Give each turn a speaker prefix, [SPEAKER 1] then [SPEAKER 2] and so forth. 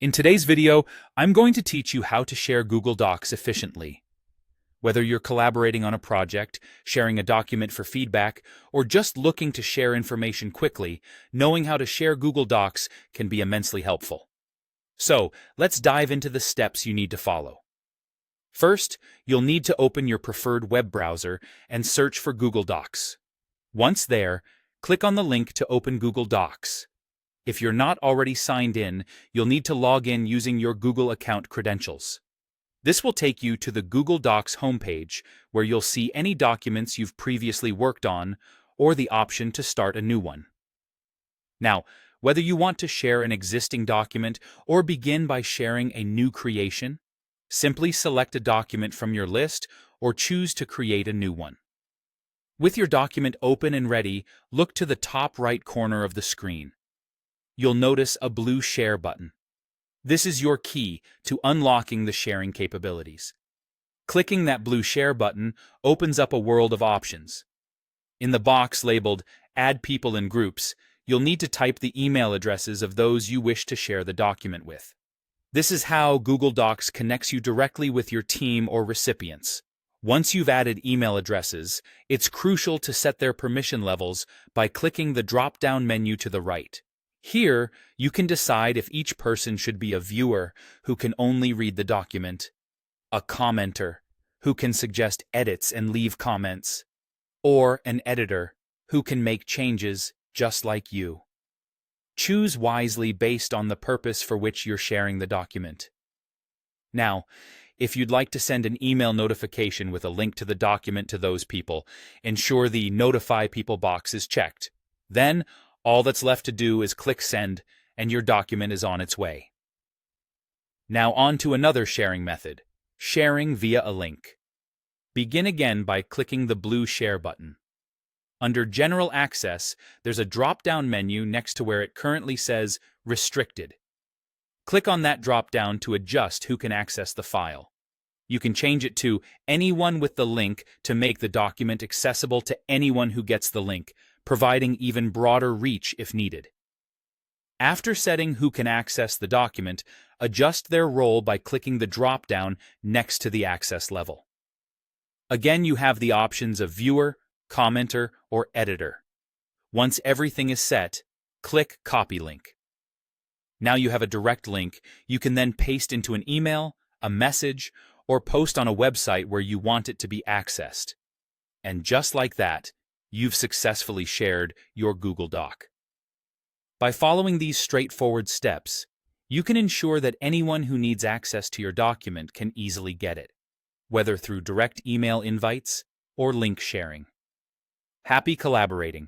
[SPEAKER 1] In today's video, I'm going to teach you how to share Google Docs efficiently. Whether you're collaborating on a project, sharing a document for feedback, or just looking to share information quickly, knowing how to share Google Docs can be immensely helpful. So, let's dive into the steps you need to follow. First, you'll need to open your preferred web browser and search for Google Docs. Once there, click on the link to open Google Docs. If you're not already signed in, you'll need to log in using your Google account credentials. This will take you to the Google Docs homepage, where you'll see any documents you've previously worked on, or the option to start a new one. Now, whether you want to share an existing document or begin by sharing a new creation, simply select a document from your list or choose to create a new one. With your document open and ready, look to the top right corner of the screen. You'll notice a blue Share button. This is your key to unlocking the sharing capabilities. Clicking that blue Share button opens up a world of options. In the box labeled Add People in Groups, you'll need to type the email addresses of those you wish to share the document with. This is how Google Docs connects you directly with your team or recipients. Once you've added email addresses, it's crucial to set their permission levels by clicking the drop-down menu to the right. Here, you can decide if each person should be a viewer who can only read the document, a commenter who can suggest edits and leave comments, or an editor who can make changes just like you. Choose wisely based on the purpose for which you're sharing the document. Now, if you'd like to send an email notification with a link to the document to those people, ensure the Notify People box is checked. Then, all that's left to do is click Send, and your document is on its way. Now on to another sharing method, sharing via a link. Begin again by clicking the blue Share button. Under General Access, there's a drop-down menu next to where it currently says Restricted. Click on that drop-down to adjust who can access the file. You can change it to Anyone with the link to make the document accessible to anyone who gets the link, providing even broader reach if needed. After setting who can access the document, adjust their role by clicking the drop-down next to the access level. Again, you have the options of viewer, commenter, or editor. Once everything is set, click Copy Link. Now you have a direct link you can then paste into an email, a message, or post on a website where you want it to be accessed. And just like that, you've successfully shared your Google Doc. By following these straightforward steps, you can ensure that anyone who needs access to your document can easily get it, whether through direct email invites or link sharing. Happy collaborating!